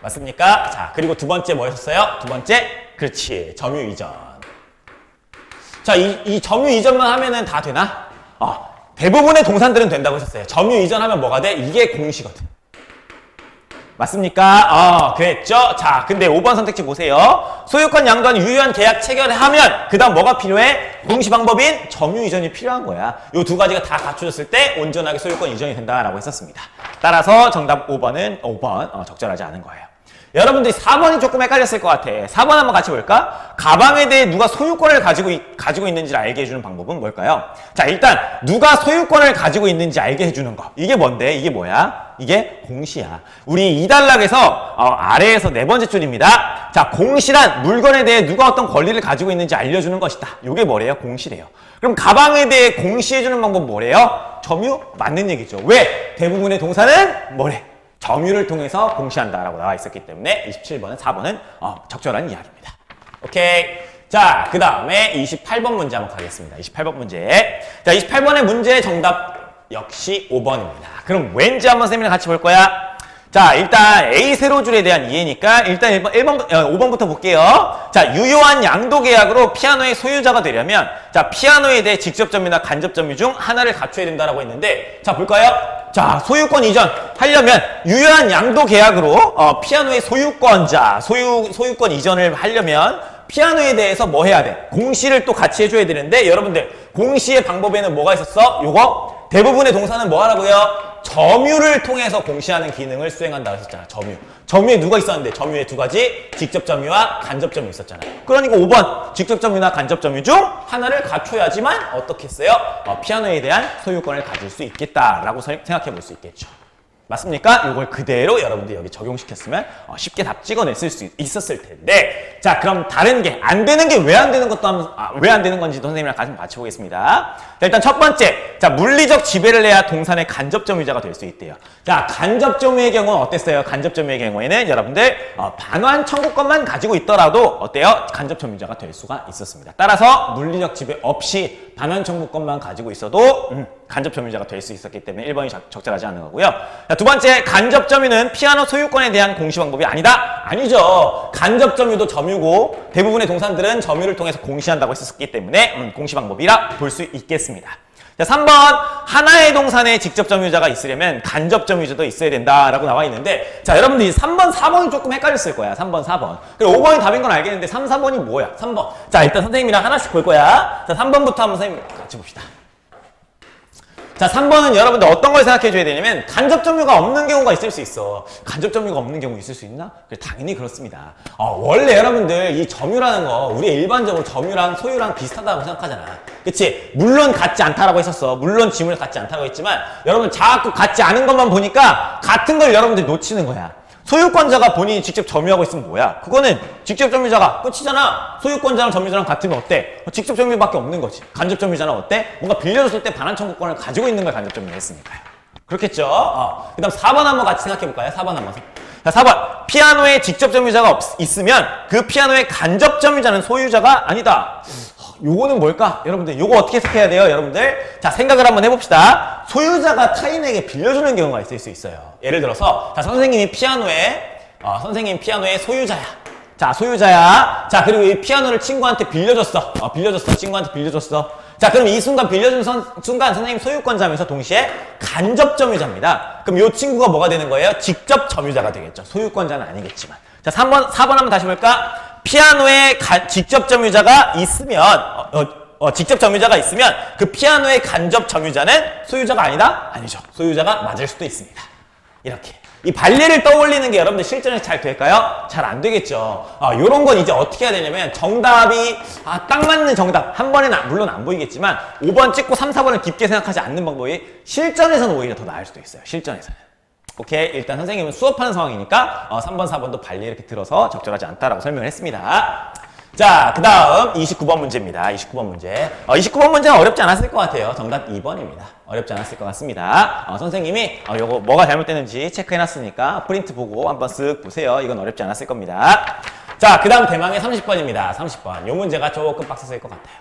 [SPEAKER 1] 맞습니까? 자, 그리고 두 번째 뭐였어요? 그렇지. 점유 이전. 자, 이 점유 이전만 하면은 다 되나? 대부분의 동산들은 된다고 했었어요. 점유 이전하면 뭐가 돼? 이게 공시거든. 맞습니까? 그랬죠? 자, 근데 5번 선택지 보세요. 소유권 양도한 유효한 계약 체결하면 그 다음 뭐가 필요해? 공시 방법인 점유 이전이 필요한 거야. 요 두 가지가 다 갖춰졌을 때 온전하게 소유권 이전이 된다라고 했었습니다. 따라서 정답 5번 적절하지 않은 거예요. 여러분들이 4번이 조금 헷갈렸을 것 같아. 4번 한번 같이 볼까? 가방에 대해 누가 소유권을 가지고 있는지를 알게 해주는 방법은 뭘까요? 자, 일단 누가 소유권을 가지고 있는지 알게 해주는 거. 이게 뭔데? 이게 뭐야? 이게 공시야. 우리 2단락에서 아래에서 네 번째 줄입니다. 자, 공시란 물건에 대해 누가 어떤 권리를 가지고 있는지 알려주는 것이다. 이게 뭐래요? 공시래요. 그럼 가방에 대해 공시해주는 방법은 뭐래요? 점유? 맞는 얘기죠. 왜? 대부분의 동사는 뭐래? 점유를 통해서 공시한다라고 나와 있었기 때문에 27번은 4번은 적절한 이야기입니다. 오케이. 자, 그 다음에 28번 문제 한번 가겠습니다. 28번 문제. 자, 28번의 문제 정답 역시 5번입니다. 그럼 왠지 한번 선생님이랑 같이 볼 거야. 자, 일단 A 세로줄에 대한 이해니까 일단 5번부터 볼게요. 자, 유효한 양도 계약으로 피아노의 소유자가 되려면 자, 피아노에 대해 직접 점유나 간접 점유 중 하나를 갖춰야 된다라고 했는데 자, 볼까요? 자, 소유권 이전 하려면 유효한 양도 계약으로 피아노의 소유권자, 소유권 이전을 하려면 피아노에 대해서 뭐 해야 돼? 공시를 또 같이 해줘야 되는데 여러분들 공시의 방법에는 뭐가 있었어? 요거 대부분의 동사는 뭐 하라고요? 점유를 통해서 공시하는 기능을 수행한다고 했었잖아. 점유에 누가 있었는데? 점유에 두 가지 직접 점유와 간접 점유 있었잖아. 그러니까 5번 직접 점유나 간접 점유 중 하나를 갖춰야지만 어떻게 했어요? 피아노에 대한 소유권을 가질 수 있겠다라고 생각해 볼 수 있겠죠. 맞습니까? 이걸 그대로 여러분들이 여기 적용시켰으면 쉽게 답 찍어냈을 수 있었을 텐데, 자, 그럼 다른 게 안 되는 게 왜 안 되는 것도 한번 왜 안 되는 건지도 선생님이랑 같이 맞춰보겠습니다. 자, 일단 첫 번째, 자, 물리적 지배를 해야 동산의 간접 점유자가 될 수 있대요. 자, 간접 점유의 경우는 어땠어요? 간접 점유의 경우에는 여러분들 반환 청구권만 가지고 있더라도 어때요? 간접 점유자가 될 수가 있었습니다. 따라서 물리적 지배 없이 반환 청구권만 가지고 있어도 간접 점유자가 될 수 있었기 때문에 1번이 적절하지 않은 거고요. 자, 두 번째, 간접 점유는 피아노 소유권에 대한 공시 방법이 아니다? 아니죠. 간접 점유도 점유고 대부분의 동산들은 점유를 통해서 공시한다고 했었기 때문에 공시 방법이라 볼 수 있겠습니다. 자, 3번, 하나의 동산에 직접 점유자가 있으려면 간접 점유자도 있어야 된다라고 나와 있는데, 자, 여러분들이 3번, 4번이 조금 헷갈렸을 거야. 3번, 4번. 그리고 5번이 답인 건 알겠는데 3, 4번이 뭐야? 3번. 자, 일단 선생님이랑 하나씩 볼 거야. 자, 3번부터 한번 선생님 같이 봅시다. 자, 3번은 여러분들 어떤 걸 생각해 줘야 되냐면 간접 점유가 없는 경우가 있을 수 있어. 간접 점유가 없는 경우 있을 수 있나? 당연히 그렇습니다. 원래 여러분들 이 점유라는 거 우리 일반적으로 점유랑 소유랑 비슷하다고 생각하잖아. 그치? 물론 같지 않다라고 했었어. 물론 지문을 같지 않다고 했지만 여러분 자꾸 같지 않은 것만 보니까 같은 걸 여러분들 놓치는 거야. 소유권자가 본인이 직접 점유하고 있으면 뭐야? 그거는 직접 점유자가 끝이잖아. 소유권자랑 점유자랑 같으면 어때? 직접 점유밖에 없는 거지. 간접 점유자는 어때? 뭔가 빌려줬을 때 반환 청구권을 가지고 있는 걸 간접 점유를 했으니까요. 그렇겠죠? 그 다음 4번 한번 같이 생각해볼까요? 4번 한번. 자, 4번. 피아노에 직접 점유자가 있으면 그 피아노의 간접 점유자는 소유자가 아니다. 요거는 뭘까? 여러분들 요거 어떻게 해석해야 돼요? 여러분들 자, 생각을 한번 해봅시다. 소유자가 타인에게 빌려주는 경우가 있을 수 있어요. 예를 들어서 자, 선생님 피아노의 소유자야. 자, 소유자야. 자, 그리고 이 피아노를 친구한테 빌려줬어. 친구한테 빌려줬어. 자, 그럼 이 순간 빌려준 순간 선생님 소유권자면서 동시에 간접 점유자입니다. 그럼 이 친구가 뭐가 되는 거예요? 직접 점유자가 되겠죠. 소유권자는 아니겠지만. 자, 4번 한번 다시 볼까? 피아노에 직접 점유자가 있으면 직접 점유자가 있으면 그 피아노의 간접 점유자는 소유자가 아니다? 아니죠. 소유자가 맞을 수도 있습니다. 이렇게. 이 반례를 떠올리는 게 여러분들 실전에서 잘 될까요? 잘 안 되겠죠. 요런 건 이제 어떻게 해야 되냐면 정답이 딱 맞는 정답 한 번에는 물론 안 보이겠지만 5번 찍고 3, 4번을 깊게 생각하지 않는 방법이 실전에서는 오히려 더 나을 수도 있어요. 실전에서는. 오케이. 일단 선생님은 수업하는 상황이니까 3번, 4번도 반례 이렇게 들어서 적절하지 않다라고 설명을 했습니다. 자, 그 다음 29번 문제입니다. 29번 문제. 29번 문제는 어렵지 않았을 것 같아요. 정답 2번입니다. 어렵지 않았을 것 같습니다. 선생님이 요거 뭐가 잘못됐는지 체크해놨으니까 프린트 보고 한번 쓱 보세요. 이건 어렵지 않았을 겁니다. 자, 그 다음 대망의 30번입니다. 30번. 요 문제가 조금 빡셌을 것 같아요.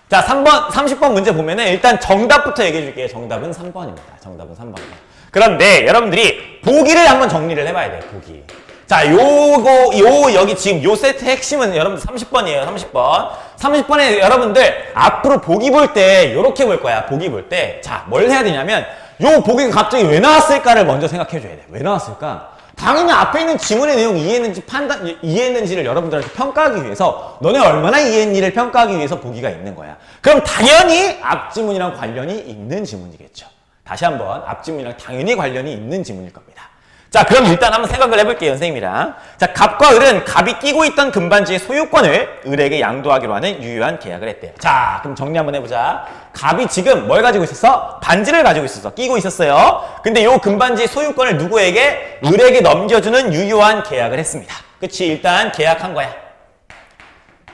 [SPEAKER 1] 자, 30번 문제 보면은 일단 정답부터 얘기해 줄게요. 정답은 3번입니다. 정답은 3번입니다. 그런데 여러분들이 보기를 한번 정리를 해봐야 돼요. 보기. 자, 여기 지금 요 세트 핵심은 여러분들 30번이에요. 30번. 30번에 여러분들 앞으로 보기 볼 때 요렇게 볼 거야. 보기 볼 때. 자, 뭘 해야 되냐면 요 보기가 갑자기 왜 나왔을까를 먼저 생각해 줘야 돼. 왜 나왔을까? 당연히 앞에 있는 지문의 내용 이해했는지를 여러분들한테 평가하기 위해서 너네 얼마나 이해했니를 평가하기 위해서 보기가 있는 거야. 그럼 당연히 앞지문이랑 관련이 있는 지문이겠죠. 다시 한번 앞지문이랑 당연히 관련이 있는 지문일 겁니다. 자, 그럼 일단 한번 생각을 해볼게요, 선생님이랑. 자, 갑과 을은 갑이 끼고 있던 금반지의 소유권을 을에게 양도하기로 하는 유효한 계약을 했대요. 자, 그럼 정리 한번 해보자. 갑이 지금 뭘 가지고 있었어? 반지를 가지고 있었어. 끼고 있었어요. 근데 요 금반지의 소유권을 누구에게? 을에게 넘겨주는 유효한 계약을 했습니다. 그치? 일단 계약한 거야.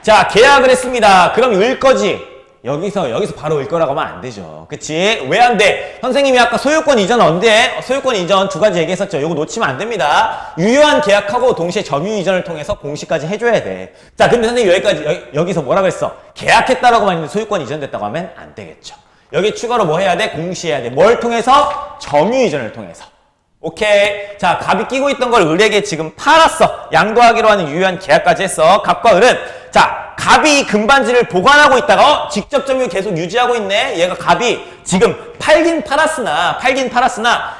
[SPEAKER 1] 자, 계약을 했습니다. 그럼 을 거지? 여기서 바로 을 거라고 하면 안 되죠. 그치? 왜 안 돼? 선생님이 아까 소유권 이전 언제? 소유권 이전 두 가지 얘기했었죠. 이거 놓치면 안 됩니다. 유효한 계약하고 동시에 점유 이전을 통해서 공시까지 해줘야 돼. 자, 근데 선생님 여기서 뭐라고 했어? 계약했다라고만 했는데 소유권 이전됐다고 하면 안 되겠죠. 여기 추가로 뭐 해야 돼? 공시해야 돼. 뭘 통해서? 점유 이전을 통해서. 오케이. 자, 갑이 끼고 있던 걸 을에게 지금 팔았어. 양도하기로 하는 유효한 계약까지 했어. 갑과 을은 자, 갑이 금반지를 보관하고 있다가 직접 점유를 계속 유지하고 있네. 얘가 갑이 지금 팔긴 팔았으나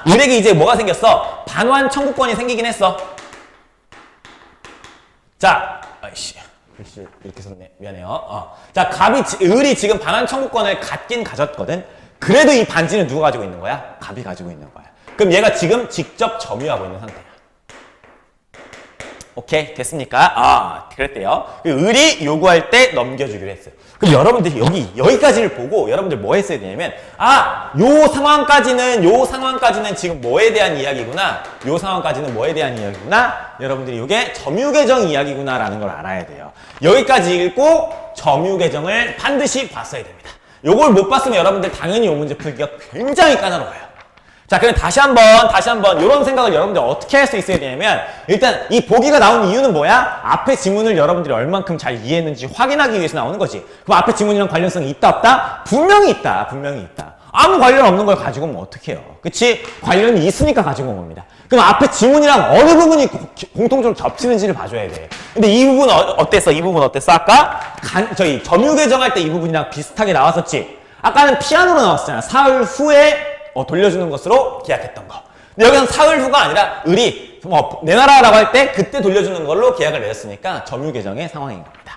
[SPEAKER 1] 을에게 이제 뭐가 생겼어? 반환 청구권이 생기긴 했어. 자, 아이씨, 글씨 이렇게 썼네. 미안해요. 자, 을이 지금 반환 청구권을 갖긴 가졌거든. 그래도 이 반지는 누가 가지고 있는 거야? 갑이 가지고 있는 거야. 그럼 얘가 지금 직접 점유하고 있는 상태야. 오케이, 됐습니까? 그랬대요. 을이 요구할 때 넘겨주기로 했어요. 그럼 여러분들이 여기까지를 보고 여러분들 뭐 했어야 되냐면, 요 상황까지는 지금 뭐에 대한 이야기구나. 요 상황까지는 뭐에 대한 이야기구나. 여러분들이 요게 점유계정 이야기구나 라는 걸 알아야 돼요. 여기까지 읽고 점유계정을 반드시 봤어야 됩니다. 요걸 못 봤으면 여러분들 당연히 요 문제 풀기가 굉장히 까다로워요. 자, 그럼 다시 한번 이런 생각을 여러분들 어떻게 할 수 있어야 되냐면, 일단 이 보기가 나온 이유는 뭐야? 앞에 지문을 여러분들이 얼만큼 잘 이해했는지 확인하기 위해서 나오는 거지. 그럼 앞에 지문이랑 관련성이 있다 없다? 분명히 있다. 아무 관련 없는 걸 가지고 오면 어떡해요? 그치? 관련이 있으니까 가지고 온 겁니다. 그럼 앞에 지문이랑 어느 부분이 공통적으로 겹치는지를 봐줘야 돼. 근데 이 부분 어땠어? 아까 저희 점유계정할 때 이 부분이랑 비슷하게 나왔었지? 아까는 피아노로 나왔었잖아. 사흘 후에 돌려주는 것으로 계약했던 거. 근데 여기는 사흘 후가 아니라 을이 내놔라라고 할 때 그때 돌려주는 걸로 계약을 맺었으니까 점유계정의 상황인 겁니다.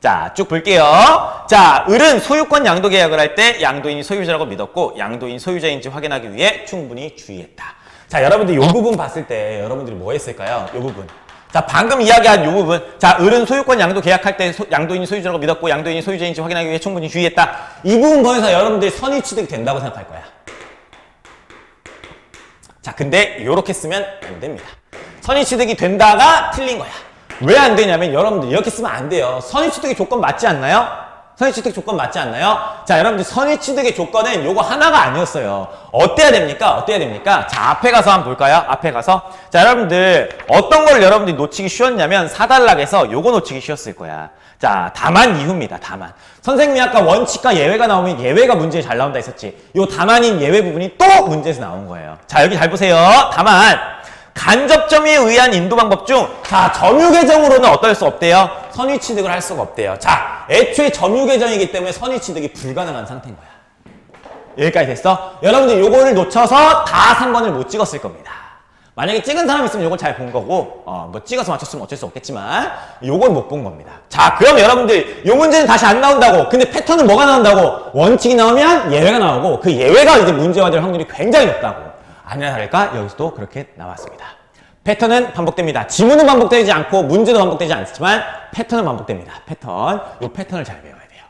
[SPEAKER 1] 자, 쭉 볼게요. 자, 을은 소유권 양도 계약을 할 때 양도인이 소유자라고 믿었고 양도인이 소유자인지 확인하기 위해 충분히 주의했다. 자, 여러분들 이 부분 봤을 때 여러분들이 뭐 했을까요? 이 부분. 자, 방금 이야기한 이 부분. 자, 을은 소유권 양도 계약할 때 양도인이 소유자라고 믿었고 양도인이 소유자인지 확인하기 위해 충분히 주의했다. 이 부분 보면서 여러분들이 선의 취득이 된다고 생각할 거야. 자, 근데 요렇게 쓰면 안 됩니다. 선의 취득이 된다가 틀린 거야. 왜 안 되냐면 여러분들 이렇게 쓰면 안 돼요. 선의 취득의 조건 맞지 않나요? 자, 여러분들 선의 취득의 조건은 요거 하나가 아니었어요. 어때야 됩니까? 자, 앞에 가서 한번 볼까요? 자, 여러분들 어떤 걸 여러분들이 놓치기 쉬웠냐면 사단락에서 요거 놓치기 쉬웠을 거야. 자, 다만 이후입니다. 다만. 선생님이 아까 원칙과 예외가 나오면 예외가 문제에 잘 나온다 했었지. 요 다만인 예외 부분이 또 문제에서 나온 거예요. 자, 여기 잘 보세요. 다만 간접점유에 의한 인도 방법 중, 자, 점유계정으로는 어떨 수 없대요? 선의 취득을 할 수가 없대요. 자, 애초에 점유계정이기 때문에 선의 취득이 불가능한 상태인 거야. 여기까지 됐어? 여러분들 요거를 놓쳐서 다 3번을 못 찍었을 겁니다. 만약에 찍은 사람 있으면 요걸 잘 본 거고, 뭐 찍어서 맞췄으면 어쩔 수 없겠지만, 요걸 못 본 겁니다. 자, 그럼 여러분들, 요 문제는 다시 안 나온다고. 근데 패턴은 뭐가 나온다고? 원칙이 나오면 예외가 나오고, 그 예외가 이제 문제가 될 확률이 굉장히 높다고. 아니나 다를까? 여기서도 그렇게 나왔습니다. 패턴은 반복됩니다. 지문은 반복되지 않고, 문제도 반복되지 않지만, 패턴은 반복됩니다. 요 패턴을 잘 배워야 돼요.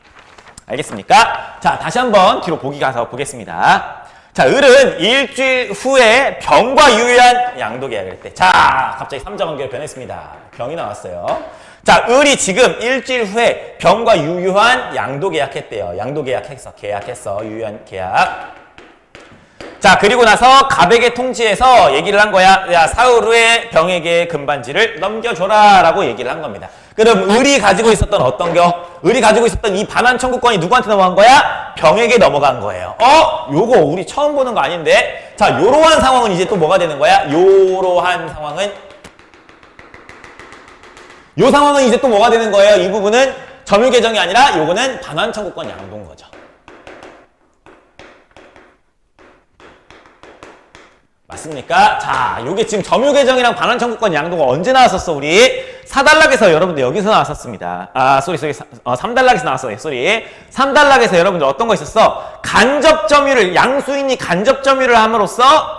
[SPEAKER 1] 알겠습니까? 자, 다시 한번 뒤로 보기 가서 보겠습니다. 자, 을은 일주일 후에 병과 유효한 양도 계약을 했대. 자, 갑자기 3자 관계로 변했습니다. 병이 나왔어요. 자, 을이 지금 일주일 후에 병과 유효한 양도 계약했대요. 양도 계약했어. 유효한 계약. 자, 그리고 나서 갑에게 통지해서 얘기를 한 거야. 야, 사흘 후에 병에게 금반지를 넘겨줘라 라고 얘기를 한 겁니다. 그럼 을이 가지고 있었던 을이 가지고 있었던 이 반환 청구권이 누구한테 넘어간 거야? 병에게 넘어간 거예요. 요거 우리 처음 보는 거 아닌데? 자, 요러한 상황은 이제 또 뭐가 되는 거야? 요러한 상황은 요 상황은 이제 또 뭐가 되는 거예요? 이 부분은 점유계정이 아니라 요거는 반환 청구권 양도인 거죠. 맞습니까? 자, 요게 지금 점유계정이랑 반환 청구권 양도가 언제 나왔었어, 우리? 4단락에서 여러분들 여기서 나왔었습니다. 3단락에서 나왔어요. 3단락에서 여러분들 어떤 거 있었어? 양수인이 간접 점유를 함으로써,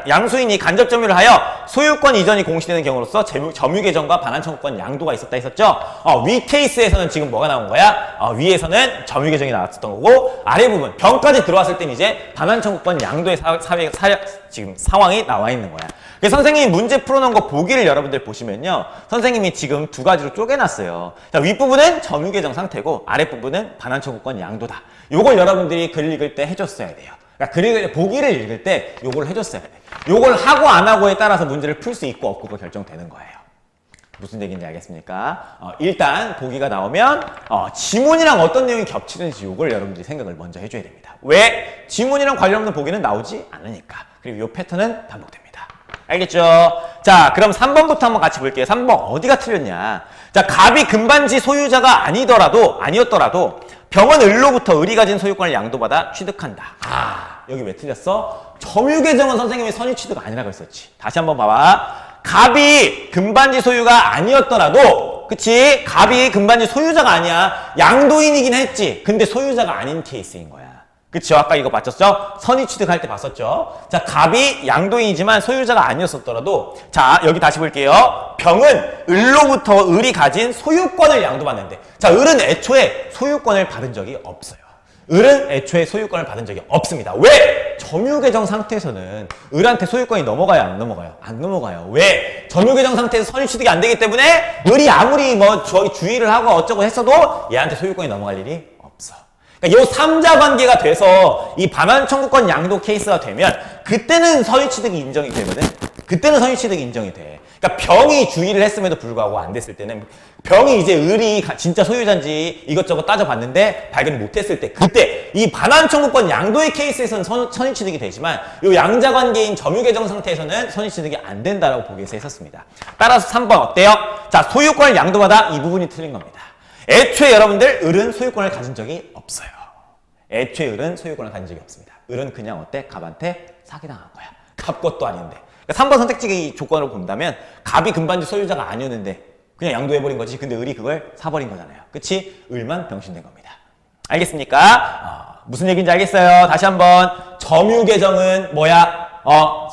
[SPEAKER 1] 양수인이 간접 점유를 하여 소유권 이전이 공시되는 경우로서 점유계정과 반환 청구권 양도가 있었다 했었죠? 위 케이스에서는 지금 뭐가 나온 거야? 위에서는 점유계정이 나왔었던 거고, 아래 부분, 병까지 들어왔을 땐 이제 반환 청구권 양도의 지금 상황이 나와 있는 거야. 그래서 선생님이 문제 풀어놓은 거 보기를 여러분들 보시면요. 선생님이 지금 두 가지로 쪼개놨어요. 자, 윗부분은 점유계정 상태고 아랫부분은 반환 청구권 양도다. 요걸 여러분들이 글 읽을 때 해줬어야 돼요. 그러니까 보기를 읽을 때 요걸 해줬어야 돼. 요걸 하고 안 하고에 따라서 문제를 풀 수 있고 없고가 결정되는 거예요. 무슨 얘기인지 알겠습니까? 일단 보기가 나오면 지문이랑 어떤 내용이 겹치는지 요걸 여러분들이 생각을 먼저 해줘야 됩니다. 왜? 지문이랑 관련 없는 보기는 나오지 않으니까. 그리고 요 패턴은 반복됩니다. 알겠죠? 자, 그럼 3번부터 한번 같이 볼게요. 3번 어디가 틀렸냐? 자, 갑이 금반지 소유자가 아니었더라도 병은 을로부터 을이 가진 소유권을 양도받아 취득한다. 아, 여기 왜 틀렸어? 점유계정은 선생님이 선의취득 아니라고 했었지. 다시 한번 봐봐. 갑이 금반지 소유가 아니었더라도, 그치? 갑이 금반지 소유자가 아니야. 양도인이긴 했지. 근데 소유자가 아닌 케이스인 거야. 그쵸? 아까 이거 맞췄죠? 선의취득할 때 봤었죠? 자, 갑이 양도인이지만 소유자가 아니었었더라도, 자, 여기 다시 볼게요. 병은 을로부터 을이 가진 소유권을 양도받는데, 자, 을은 애초에 소유권을 받은 적이 없어요. 을은 애초에 소유권을 받은 적이 없습니다. 왜? 점유계정 상태에서는 을한테 소유권이 넘어가요? 안 넘어가요? 안 넘어가요. 왜? 점유계정 상태에서 선의취득이 안 되기 때문에 을이 아무리 뭐 저기 주의를 하고 어쩌고 했어도 얘한테 소유권이 넘어갈 일이 없어. 그러니까 요 3자 관계가 돼서 이 반환 청구권 양도 케이스가 되면 그때는 선의취득이 인정이 되거든. 그때는 선의취득이 인정이 돼. 그러니까 병이 주의를 했음에도 불구하고 안 됐을 때는 병이 이제 을이 진짜 소유자인지 이것저것 따져봤는데 발견을 못했을 때 그때 이 반환 청구권 양도의 케이스에서는 선의취득이 되지만 이 양자 관계인 점유계정 상태에서는 선의취득이 안 된다라고 보기 위해서 했었습니다. 따라서 3번 어때요? 자, 소유권을 양도받아 이 부분이 틀린 겁니다. 애초에 여러분들 을은 소유권을 가진 적이 없어요. 애초에 을은 소유권을 가진 적이 없습니다. 을은 그냥 어때? 갑한테 사기당한 거야. 갑 것도 아닌데. 그러니까 3번 선택지의 조건을 본다면 갑이 금반지 소유자가 아니었는데 그냥 양도해버린 거지. 근데 을이 그걸 사버린 거잖아요. 그치? 을만 병신된 겁니다. 알겠습니까? 무슨 얘기인지 알겠어요? 다시 한번. 점유계정은 뭐야?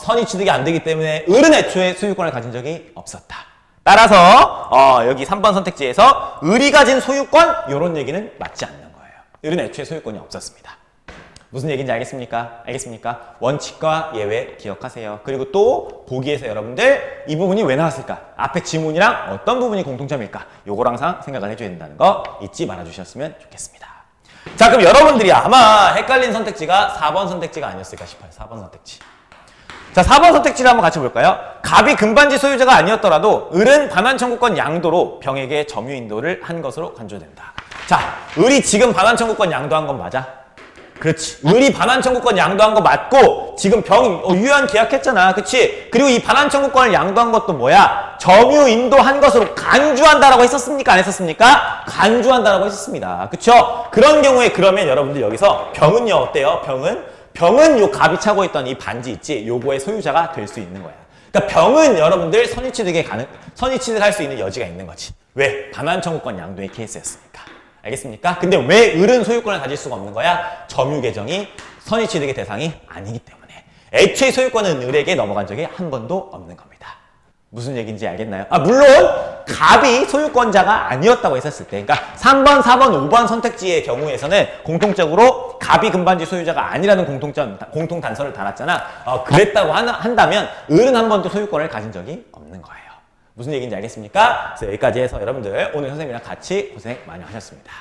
[SPEAKER 1] 선의취득이 안 되기 때문에 을은 애초에 소유권을 가진 적이 없었다. 따라서 여기 3번 선택지에서 을이 가진 소유권 이런 얘기는 맞지 않는 거예요. 을은 애초에 소유권이 없었습니다. 무슨 얘기인지 알겠습니까? 알겠습니까? 원칙과 예외 기억하세요. 그리고 또 보기에서 여러분들 이 부분이 왜 나왔을까? 앞에 지문이랑 어떤 부분이 공통점일까? 요걸 항상 생각을 해줘야 된다는 거 잊지 말아주셨으면 좋겠습니다. 자, 그럼 여러분들이 아마 헷갈린 선택지가 4번 선택지가 아니었을까 싶어요. 4번 선택지. 자, 4번 선택지를 한번 같이 볼까요? 갑이 금반지 소유자가 아니었더라도 을은 반환 청구권 양도로 병에게 점유인도를 한 것으로 간주된다. 자, 을이 지금 반환 청구권 양도한 건 맞아? 그렇지. 을이 반환 청구권 양도한 거 맞고 지금 병 유효한 계약했잖아. 그치? 그리고 이 반환 청구권을 양도한 것도 뭐야? 점유인도 한 것으로 간주한다라고 했었습니까? 안 했었습니까? 간주한다라고 했었습니다. 그쵸? 그런 경우에 그러면 여러분들 여기서 병은요 어때요? 병은 요 갑이 차고 있던 이 반지 있지? 요거의 소유자가 될 수 있는 거야. 그러니까 병은 여러분들 선의취득할 수 있는 여지가 있는 거지. 왜? 반환 청구권 양도의 케이스였으니까. 알겠습니까? 근데 왜 을은 소유권을 가질 수가 없는 거야? 점유계정이 선의취득의 대상이 아니기 때문에. 애초에 소유권은 을에게 넘어간 적이 한 번도 없는 겁니다. 무슨 얘기인지 알겠나요? 물론 갑이 소유권자가 아니었다고 했었을 때, 그러니까 3번, 4번, 5번 선택지의 경우에서는 공통적으로 갑이 금반지 소유자가 아니라는 공통 단서를 달았잖아. 그랬다고 한다면 을은 한 번도 소유권을 가진 적이 없는 거예요. 무슨 얘기인지 알겠습니까? 그래서 여기까지 해서 여러분들 오늘 선생님이랑 같이 고생 많이 하셨습니다.